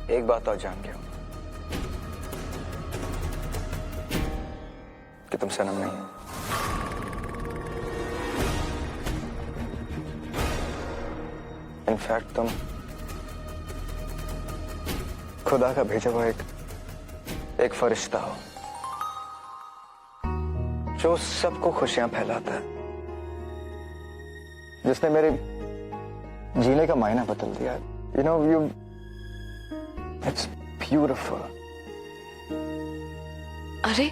एक बात और जान गया कि तुम सनम नहीं हो। इनफैक्ट तुम खुदा का भेजा हुआ एक फरिश्ता हो जो सबको खुशियां फैलाता है, जिसने मेरे जीने का मायना बदल दिया। You know you it's beautiful. अरे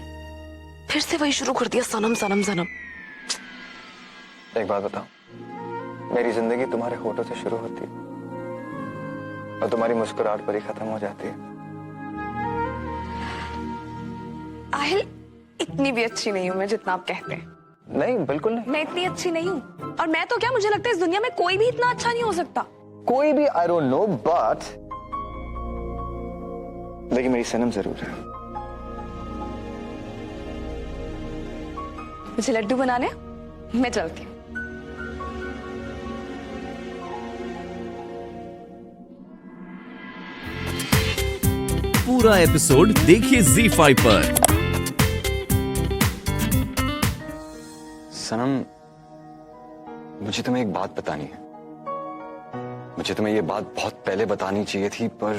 फिर से वही शुरू कर दिया, सनम सनम सनम। एक बात बताओ, मेरी जिंदगी तुम्हारे होठों से शुरू होती है और तुम्हारी मुस्कुराहट पर ही खत्म हो जाती है। आहिल, इतनी भी अच्छी नहीं हूं मैं जितना आप कहते हैं। नहीं, बिल्कुल नहीं। मैं इतनी अच्छी नहीं हूं, और मैं तो क्या, मुझे लगता है इस दुनिया में कोई भी इतना अच्छा नहीं हो सकता। कोई भी, आई डोंट नो, बट लेकिन मेरी सनम जरूर है। मुझे लड्डू बनाने, मैं चलती हूँ। पूरा एपिसोड देखिए ZEE5 पर। सनम, मुझे तुम्हें एक बात बतानी है। मुझे तुम्हें ये बात बहुत पहले बतानी चाहिए थी, पर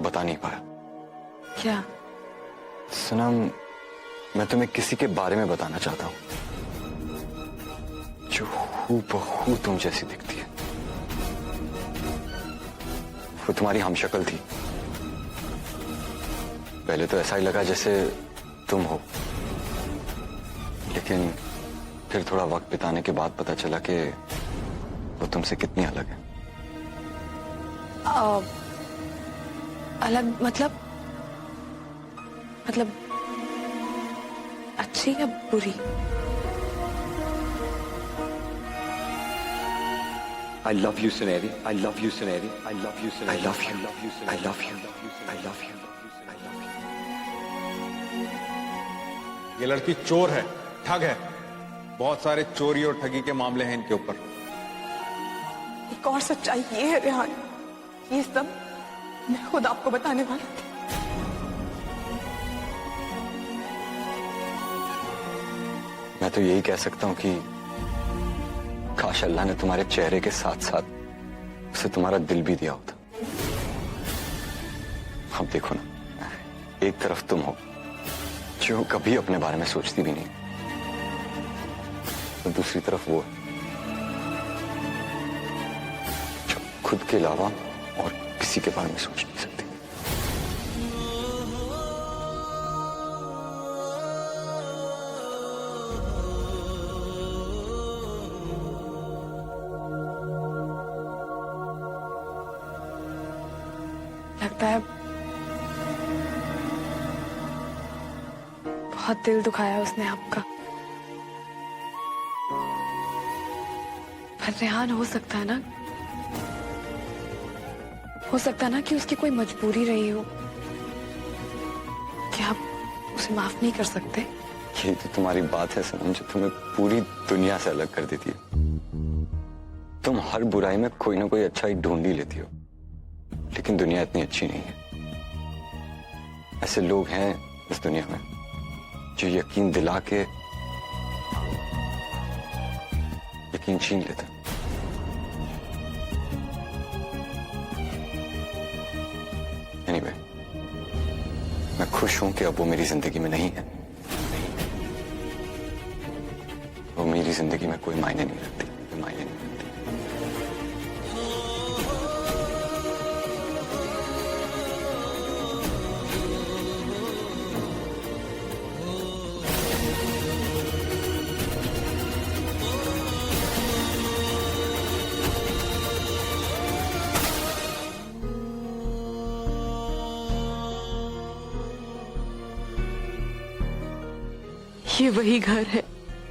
बता नहीं पाया। क्या? सनम, मैं तुम्हें किसी के बारे में बताना चाहता हूं जो हूबहू तुम जैसी दिखती है। वो तुम्हारी हमशक्ल थी। पहले तो ऐसा ही लगा जैसे तुम हो, लेकिन फिर थोड़ा वक्त बिताने के बाद पता चला कि वो तुमसे कितनी अलग है। अलग मतलब अच्छी या बुरी? I love you, Suneri. I love you, Suneri. I love you, Suneri. I love you. I love you. I love you. I love you. I love you. ये लड़की चोर है, ठग है। बहुत सारे चोरी और ठगी के मामले हैं इनके ऊपर। एक और सच्चाई ये है रेहान, ये सब मैं खुद आपको बताने वाली थी। मैं तो यही कह सकता हूं कि काश अल्लाह ने तुम्हारे चेहरे के साथ साथ उसे तुम्हारा दिल भी दिया होता। अब देखो ना, एक तरफ तुम हो जो कभी अपने बारे में सोचती भी नहीं, तो दूसरी तरफ वो जो खुद के अलावा और किसी के बारे में सोच नहीं सकती। लगता है बहुत दिल दुखाया उसने आपका। पर रेहान, हो सकता है ना कि उसकी कोई मजबूरी रही हो। क्या आप उसे माफ नहीं कर सकते? यही तो तुम्हारी बात है सनम, जो तुम्हें पूरी दुनिया से अलग कर देती है। तुम हर बुराई में कोई ना कोई अच्छाई ढूंढ ही लेती हो, लेकिन दुनिया इतनी अच्छी नहीं है। ऐसे लोग हैं इस दुनिया में जो यकीन दिला के यकीन छीन लेते। एनीवे, मैं खुश हूं कि अब वो मेरी जिंदगी में नहीं है। वो मेरी जिंदगी में कोई मायने नहीं रखती, कोई मायने नहीं रखती। ये वही घर है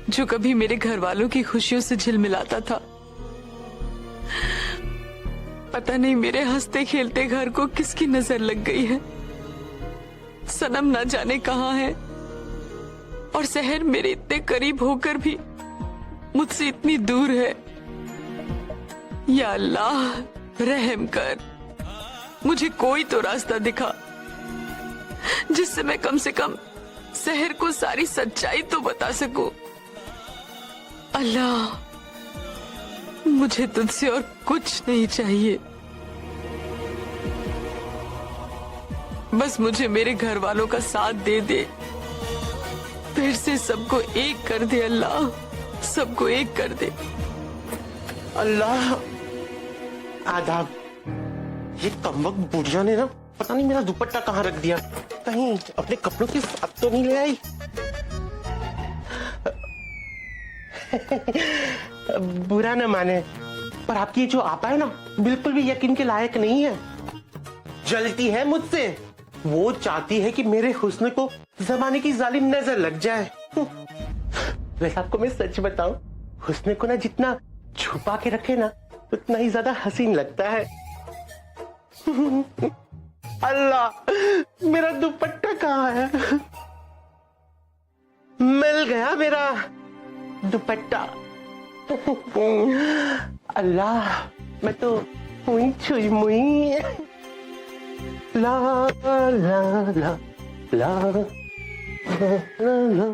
जो कभी मेरे घर वालों की खुशियों से झिलमिलाता था। पता नहीं मेरे हंसते खेलते घर को किसकी नजर लग गई है। सनम ना जाने कहाँ है, और शहर मेरे इतने करीब होकर भी मुझसे इतनी दूर है। या अल्लाह, रहम कर। मुझे कोई तो रास्ता दिखा जिससे मैं कम से कम सहर को सारी सच्चाई तो बता सकूं। अल्लाह, मुझे तुझसे और कुछ नहीं चाहिए, बस मुझे मेरे घर वालों का साथ दे दे, फिर से सबको एक कर दे अल्लाह, सबको एक कर दे। अल्लाह, आदाब। ये कमबख्त बुढ़िया ने ना पता नहीं मेरा दुपट्टा कहाँ रख दिया, कहीं अपने कपड़ों के साथ तो नहीं ले आई। बुरा न माने, पर आपकी जो आपा है ना बिल्कुल भी यकीन के लायक नहीं है। जलती है मुझसे, वो चाहती है कि मेरे हुस्न को जमाने की जालिम नजर लग जाए। वैसे आपको मैं सच बताऊं, हुस्न को ना जितना छुपा के रखे ना उतना ही ज्यादा हसीन लगता है। अल्लाह, मेरा दुपट्टा कहाँ है? मिल गया मेरा दुपट्टा। अल्लाह, मैं तो हुई छुई मुई। ला ला ला ला ला ला।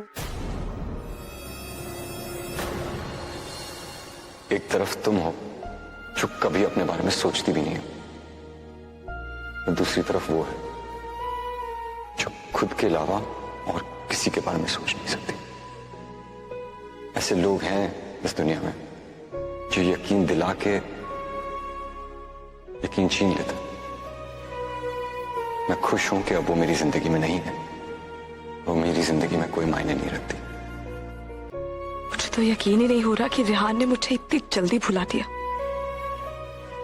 एक तरफ तुम हो जो कभी अपने बारे में सोचती भी नहीं है, और दूसरी तरफ वो है जो खुद के अलावा और किसी के बारे में सोच नहीं सकती। ऐसे लोग हैं इस दुनिया में जो यकीन दिला के यकीन छीन लेते। मैं खुश हूं कि अब वो मेरी जिंदगी में नहीं है, वो मेरी जिंदगी में कोई मायने नहीं रखती। मुझे तो यकीन ही नहीं हो रहा कि रेहान ने मुझे इतनी जल्दी भुला दिया।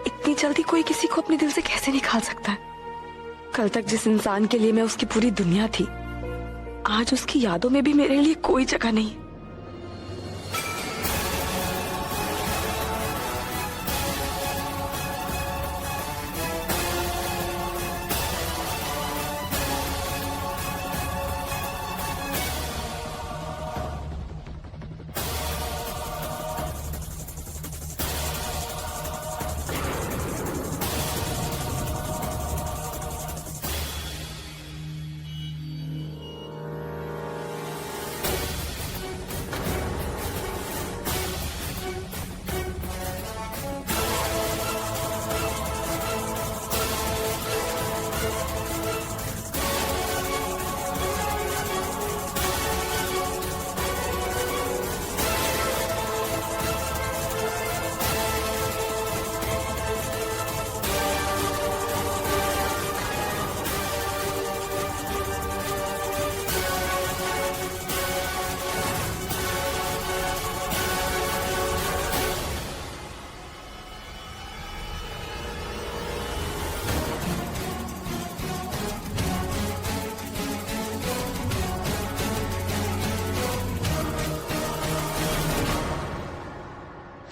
इतनी जल्दी कोई किसी को अपने दिल से कैसे निकाल सकता है? कल तक जिस इंसान के लिए मैं उसकी पूरी दुनिया थी, आज उसकी यादों में भी मेरे लिए कोई जगह नहीं।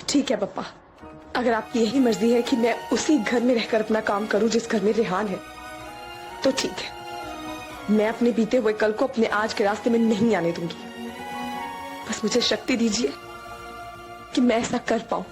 ठीक है पप्पा, अगर आपकी यही मर्जी है कि मैं उसी घर में रहकर अपना काम करूं जिस घर में रेहान है, तो ठीक है। मैं अपने बीते हुए कल को अपने आज के रास्ते में नहीं आने दूंगी। बस मुझे शक्ति दीजिए कि मैं ऐसा कर पाऊं।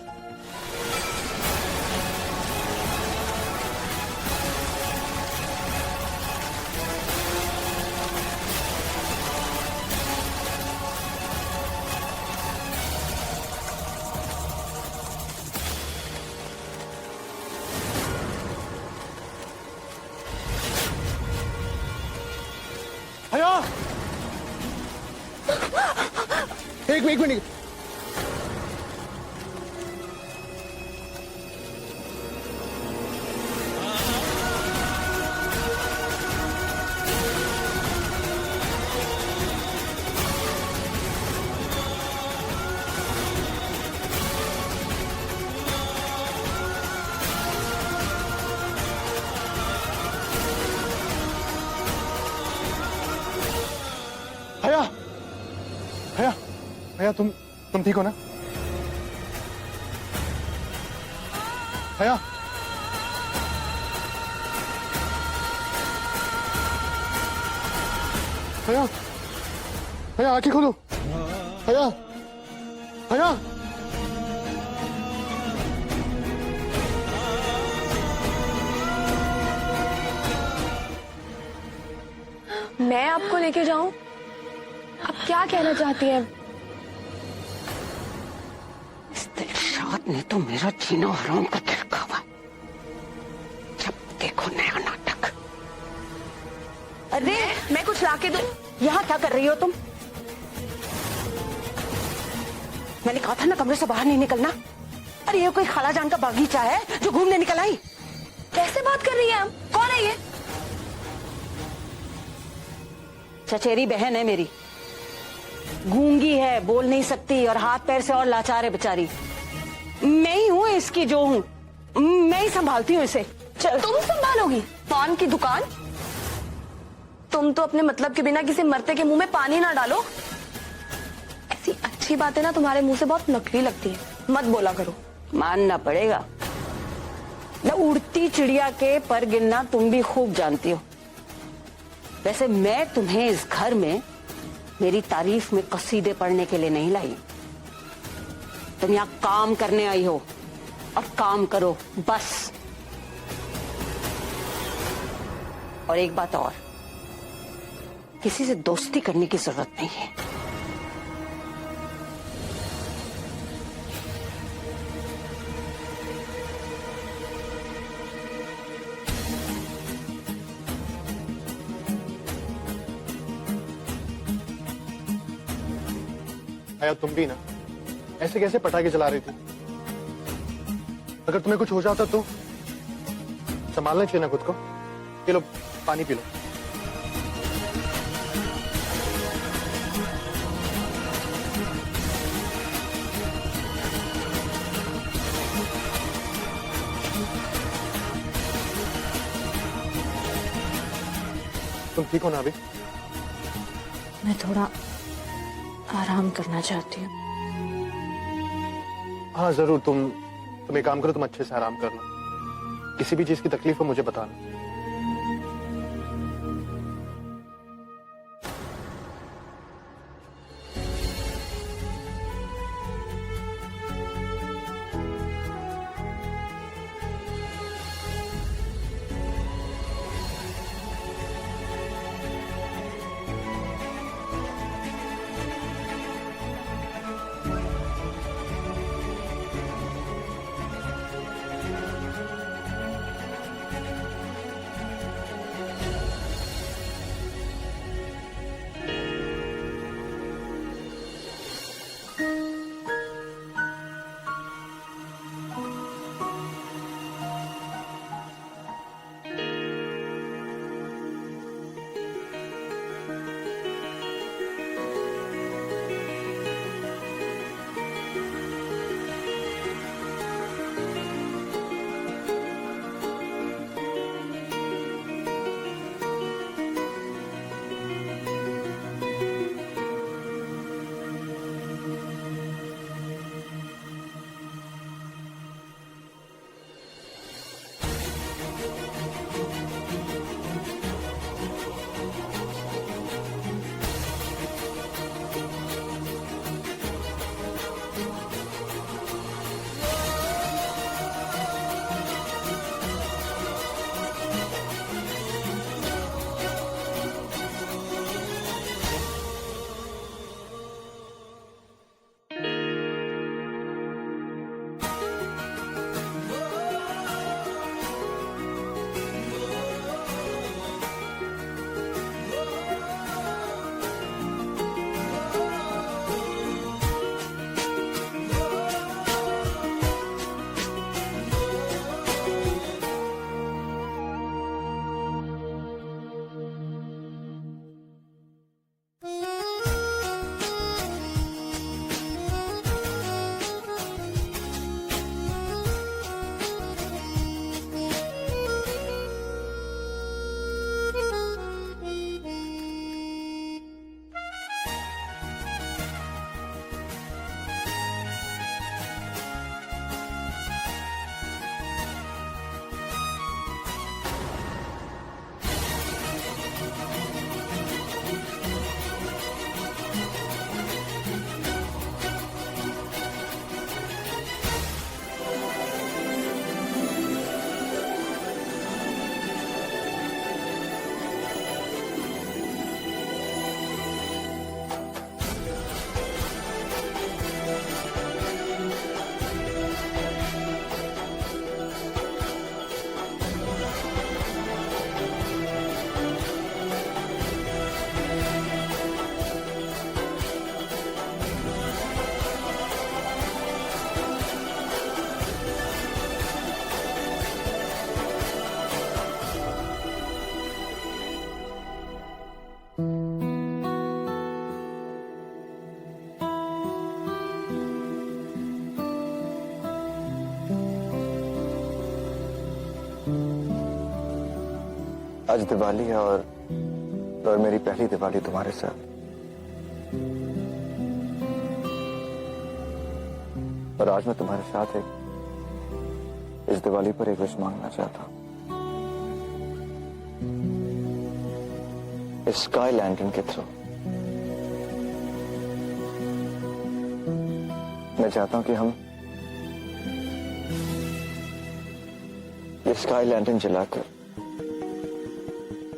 हया, एक मिनट। हया, हया, हया, तुम ठीक हो ना? हया, हया, हया, आंखें खोलो। हया, हया, मैं आपको लेके जाऊं? आप क्या कहना चाहती हैं? इस दिलशाद ने तो मेरा जीना हराम कर रखा हुआ। जब देखो नया नाटक। अरे मैं कुछ लाके दूं? यहाँ क्या कर रही हो तुम? मैंने कहा था ना कमरे से बाहर नहीं निकलना। अरे ये कोई खाला जान का बागीचा है जो घूमने निकल आई? कैसे बात कर रही हैं आप? कौन है ये? चचेरी बहन है मेरी, गूंगी है, बोल नहीं सकती और हाथ पैर से और लाचार है बेचारी। मैं ही हूँ इसकी जो हूँ, मैं ही संभालती हूँ इसे। तुम संभालोगी पान की दुकान? तुम तो अपने मतलब के बिना किसी मरते के मुंह में पानी ना डालो। ऐसी अच्छी बातें ना तुम्हारे मुंह से बहुत नकली लगती है, मत बोला करो। मानना पड़ेगा, न उड़ती चिड़िया के पर गिनना तुम भी खूब जानती हो। वैसे मैं तुम्हें इस घर में मेरी तारीफ में कसीदे पढ़ने के लिए नहीं लाई। तुम यहाँ काम करने आई हो और काम करो बस। और एक बात और, किसी से दोस्ती करने की जरूरत नहीं है। आया तुम भी ना ऐसे कैसे पटाखे चला रही थी? अगर तुम्हें कुछ हो जाता तो संभालना चाहिए ना खुद को। ये लो पानी पी लो। तुम ठीक हो ना अभी? मैं थोड़ा आराम करना चाहती हूँ। हाँ जरूर, तुम एक काम करो, तुम अच्छे से आराम कर लो। किसी भी चीज की तकलीफ हो मुझे बताना। आज दिवाली है और मेरी पहली दिवाली तुम्हारे साथ। और आज मैं तुम्हारे साथ इस दिवाली पर एक विश मांगना चाहता हूं। इस स्काई लैंटर्न के थ्रू मैं चाहता हूं कि हम ये स्काई लैंटर्न जलाकर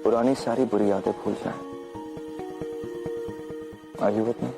पुरानी सारी बुरी यादें भूल जाएं। Are you with me?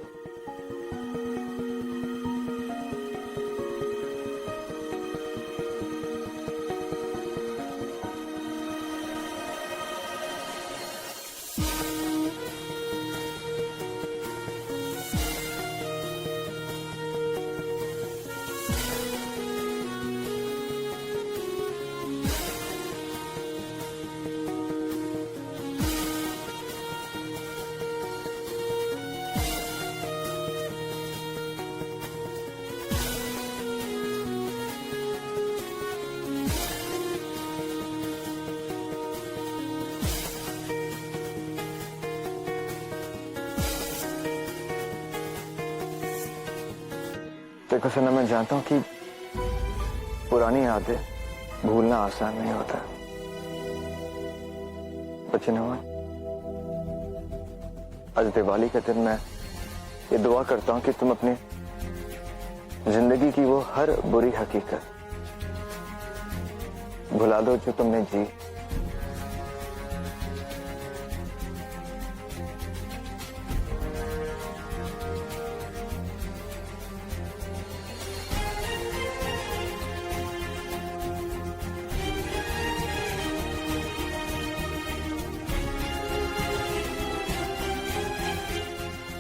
देखो सना, मैं जानता हूं कि पुरानी यादें भूलना आसान नहीं होता, बच्चे ने आज दिवाली के दिन मैं ये दुआ करता हूं कि तुम अपनी जिंदगी की वो हर बुरी हकीकत भुला दो जो तुमने जी।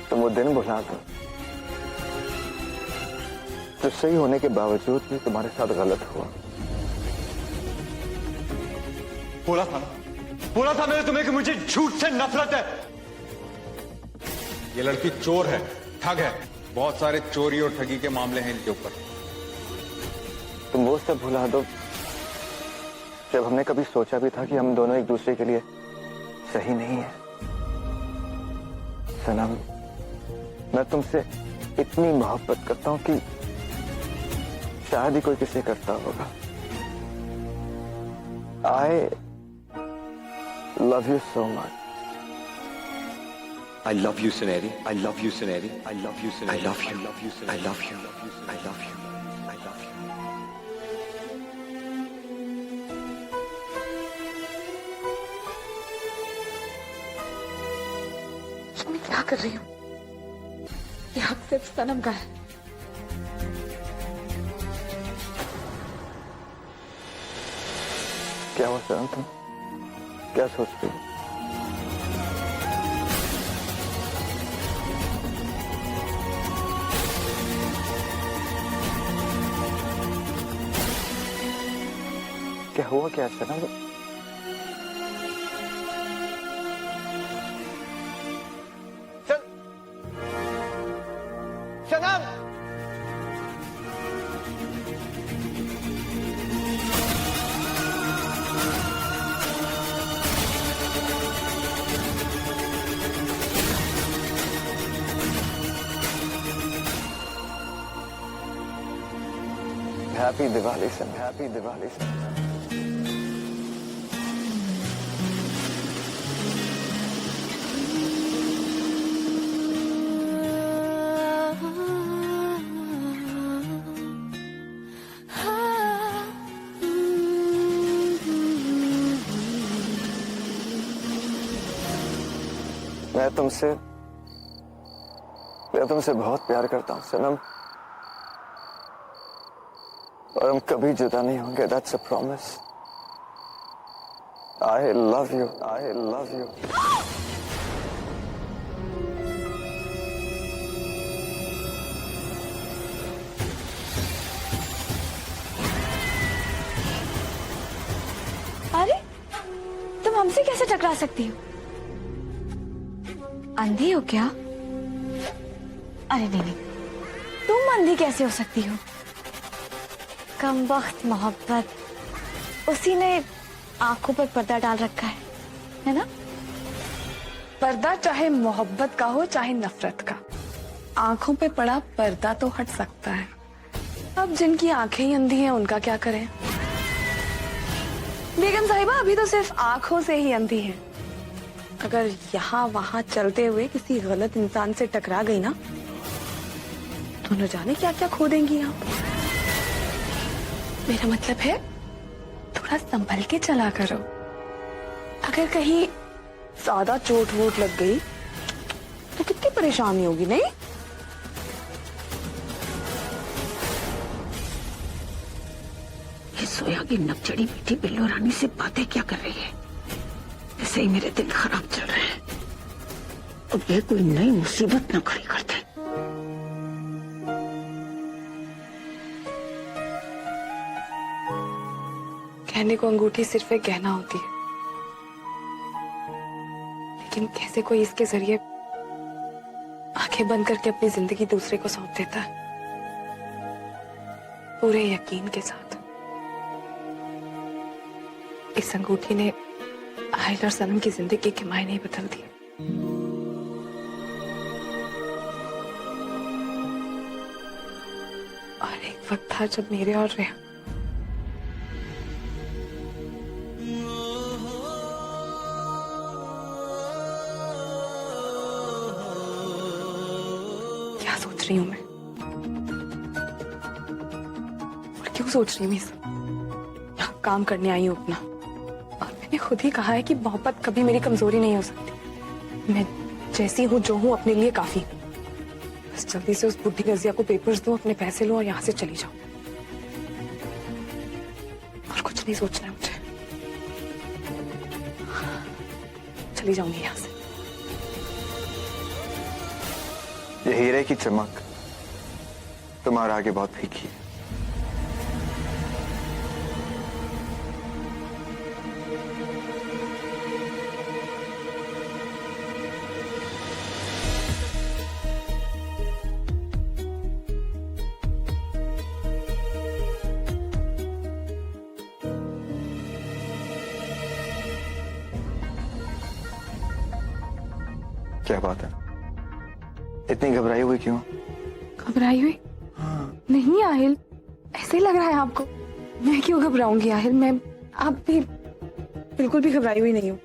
तुम वो दिन भुला दो जो सही होने के बावजूद भी तुम्हारे साथ गलत हुआ। बोला था मैंने तुम्हें कि मुझे झूठ से नफरत है। ये लड़की चोर है, ठग है, बहुत सारे चोरी और ठगी के मामले हैं इनके ऊपर। तुम वो सब भुला दो जब हमने कभी सोचा भी था कि हम दोनों एक दूसरे के लिए सही नहीं है। सनम, मैं तुमसे इतनी मोहब्बत करता हूं कि शायद ही कोई किसे करता होगा। I love you so much. I love you, Suneri. I love you, Suneri. I love you, Suneri. I love you. I love you, Suneri. I love you. I love you. I love you. मैं क्या कर रही हूँ? ये हक सिर्फ सनम का है। क्या हुआ सनम, तुम क्या सोचते हो? क्या हुआ क्या सनम? सनम, हैप्पी दिवाली सनम, हैप्पी दिवाली सनम। मैं तुमसे बहुत प्यार करता हूँ सनम, और हम कभी जुदा नहीं होंगे। That's a promise. I love you. I love you. अरे, तुम हमसे कैसे टकरा सकती हो? अंधी हो क्या? अरे नहीं, तुम अंधी कैसे हो सकती हो? कमबख्त मोहब्बत उसी ने आंखों पर पर्दा डाल रखा है ना? पर्दा चाहे मोहब्बत का हो चाहे नफरत का, आंखों पे पड़ा पर्दा तो हट सकता है। अब जिनकी आंखें ही अंधी हैं उनका क्या करें? बेगम साहिबा अभी तो सिर्फ आंखों से ही अंधी है। अगर यहाँ वहां चलते हुए किसी गलत इंसान से टकरा गई ना तो न जाने क्या क्या खो देंगी आप। मेरा मतलब है थोड़ा संभल के चला करो। अगर कहीं ज्यादा चोट वोट लग गई तो कितनी परेशानी होगी नहीं? ये सोया की नकचड़ी मीठी बिल्लो रानी से बातें क्या कर रही है? ऐसे ही मेरे दिन खराब चल रहे हैं। अब ये कोई नई मुसीबत न खड़ी कर दे। कहने को अंगूठी सिर्फ एक गहना होती है, लेकिन कैसे कोई इसके जरिए आंखें बंद करके अपनी जिंदगी दूसरे को सौंप देता है, पूरे यकीन के साथ। इस अंगूठी ने आहिल और सनम की जिंदगी के मायने ही बदल दिए। और एक वक्त था जब मेरे और रेहा क्या सोच रही हूं मैं और क्यों सोच रही हूँ? यहाँ काम करने आई हूं अपना, और मैंने खुद ही कहा है कि मोहब्बत कभी मेरी कमजोरी नहीं हो सकती। मैं जैसी हूँ जो हूँ अपने लिए काफी। बस जल्दी से उस बुढ़ी रजिया को पेपर्स दूं, अपने पैसे लूं और यहाँ से चली जाऊं। और कुछ नहीं सोचना है मुझे, चली जाऊंगी यहाँ से। ये हीरे की चमक तुम्हारा आगे बहुत फीकी है। क्या बात है, इतनी घबराई हुई क्यों? घबराई हुई? नहीं आहिल, ऐसे ही लग रहा है आपको। मैं क्यों घबराऊंगी आहिल? मैं आप भी बिल्कुल भी घबराई हुई नहीं हूँ।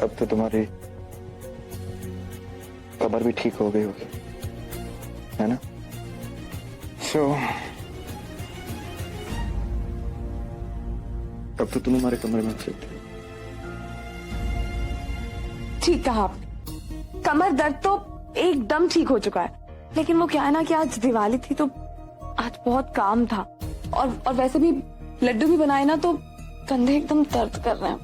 अब तो तुम्हारी कमर भी ठीक हो गई होगी, है ना? अब तो तुम हमारे कमरे में अच्छे थे। ठीक कहा आपने, कमर दर्द तो एकदम ठीक हो चुका है। लेकिन वो क्या है ना कि आज दिवाली थी तो आज बहुत काम था, और वैसे भी लड्डू भी बनाए ना तो कंधे एकदम दर्द कर रहे हैं।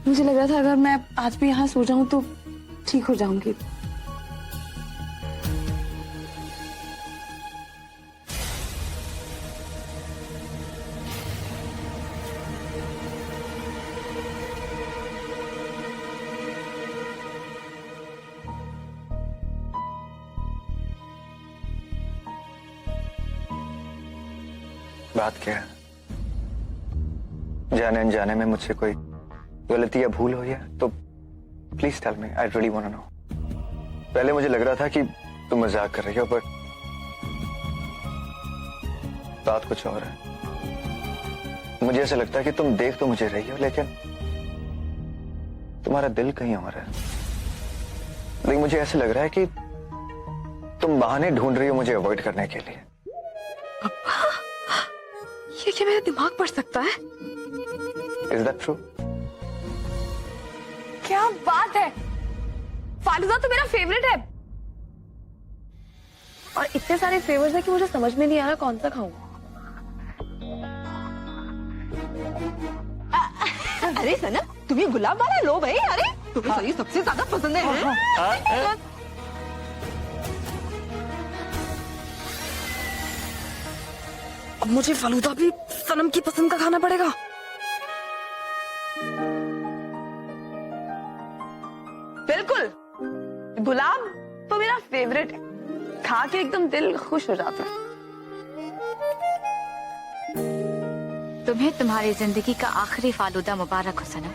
मुझे लग रहा था अगर मैं आज भी यहाँ सो जाऊं तो ठीक हो जाऊंगी। बात क्या है? जाने अनजाने में मुझसे कोई गलती या भूल हुई है तो please tell me, I really want to know. पहले मुझे लग रहा था कि तुम मजाक कर रही हो, बट बात कुछ और है। मुझे ऐसा लगता है कि तुम देख तो मुझे रही हो लेकिन तुम्हारा दिल कहीं और है। लेकिन मुझे ऐसा लग रहा है कि तुम बहाने ढूंढ रही हो मुझे अवॉइड करने के लिए। ये क्या मेरा दिमाग पढ़ सकता है? Is that true? क्या बात है, फालूदा तो मेरा फेवरेट है, और इतने सारे फ्लेवर्स है कि मुझे समझ में नहीं आ रहा कौन सा खाऊं। अरे सनम, तुम्हें गुलाब वाला लो भाई। अरे तुम्हें ये सबसे ज्यादा पसंद है। अब मुझे फालूदा भी सनम की पसंद का खाना पड़ेगा। बिल्कुल, गुलाब तो मेरा फेवरेट है, खा खा के एकदम दिल खुश हो जाता है। तुम्हें तुम्हारी जिंदगी का आखिरी फालूदा मुबारक हो सनम।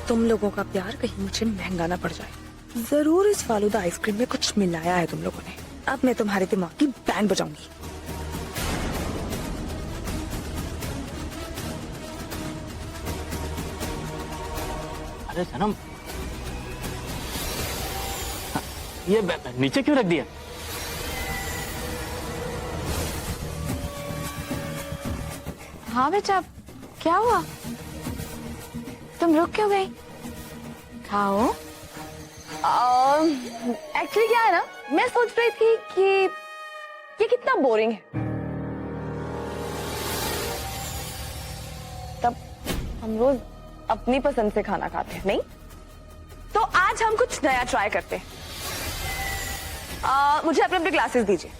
तुम लोगों का प्यार कहीं मुझे महंगा ना पड़ जाए। जरूर इस फालूदा आइसक्रीम में कुछ मिलाया है तुम लोगों ने। अब मैं तुम्हारे दिमाग की बैंड बजाऊंगी। अरे सनम, ये नीचे क्यों रख दिया? हाँ बेटा, क्या हुआ? तुम रुक क्यों गई? खाओ। एक्चुअली क्या है ना, मैं सोच रही थी कि ये कितना बोरिंग है। तब हम रोज अपनी पसंद से खाना खाते हैं, नहीं? तो आज हम कुछ नया ट्राई करते हैं। मुझे अपने अपने ग्लासेस दीजिए।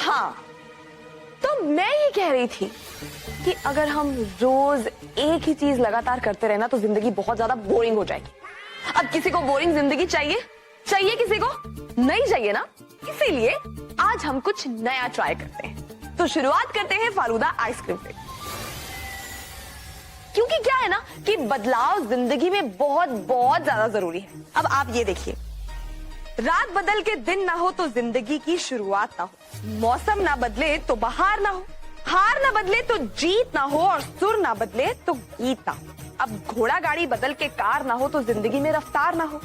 हाँ, तो मैं ये कह रही थी कि अगर हम रोज एक ही चीज लगातार करते रहे ना तो जिंदगी बहुत ज्यादा बोरिंग हो जाएगी। अब किसी को बोरिंग जिंदगी चाहिए? चाहिए किसी को? नहीं चाहिए ना। इसीलिए आज हम कुछ नया ट्राई करते हैं। तो शुरुआत करते हैं फालूदा आइसक्रीम से। क्योंकि क्या है ना कि बदलाव जिंदगी में बहुत बहुत ज्यादा जरूरी है। अब आप ये देखिए, रात बदल के दिन ना हो तो जिंदगी की शुरुआत ना हो, मौसम ना बदले तो बहार ना हो, हार ना बदले तो जीत ना हो, और सुर ना बदले तो गीत ना हो। अब घोड़ा गाड़ी बदल के कार ना हो तो जिंदगी में रफ्तार ना हो,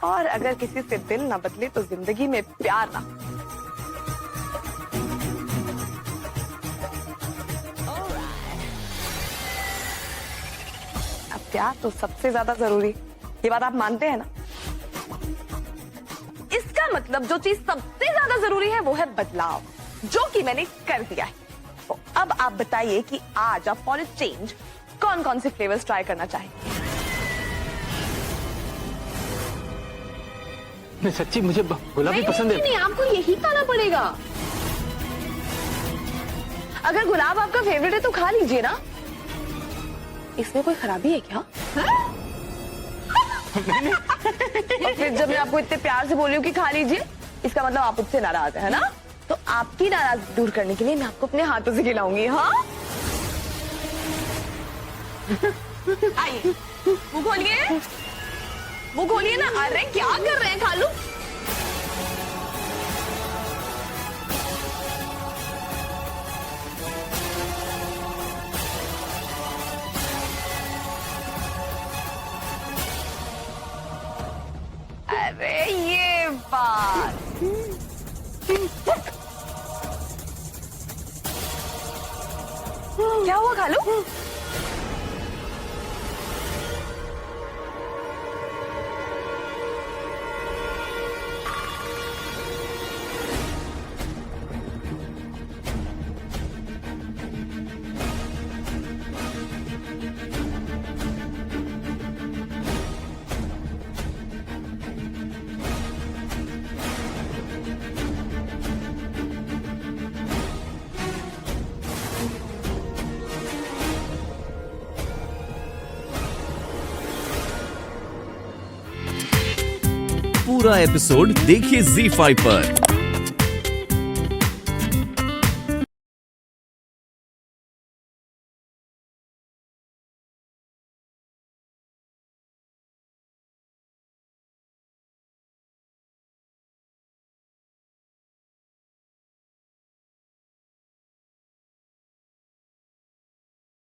और अगर किसी से दिल ना बदले तो जिंदगी में प्यार ना हो। अब प्यार तो सबसे ज्यादा जरूरी, ये बात आप मानते हैं ना? इसका मतलब जो चीज सबसे ज्यादा जरूरी है वो है बदलाव, जो कि मैंने कर दिया है। तो अब आप बताइए कि आज आप फॉर अ चेंज कौन कौन से फ्लेवर्स ट्राई करना चाहेंगे? नहीं सच्ची, मुझे गुलाबी पसंद है। नहीं, आपको यही खाना पड़ेगा। अगर गुलाब आपका फेवरेट है तो खा लीजिए ना। इसमें कोई खराबी है क्या? और फिर जब मैं आपको इतने प्यार से बोल रही हूँ कि खा लीजिए, इसका मतलब आप मुझसे नाराज है ना? तो आपकी नाराजगी दूर करने के लिए मैं आपको अपने हाथों से खिलाऊंगी। हाँ, आइए, मुंह खोलिए, मुंह खोलिए ना। अरे क्या कर रहे हैं, खा लो। अरे ये बात, क्या हुआ, खा लो। पूरा एपिसोड देखिए ZEE5 पर।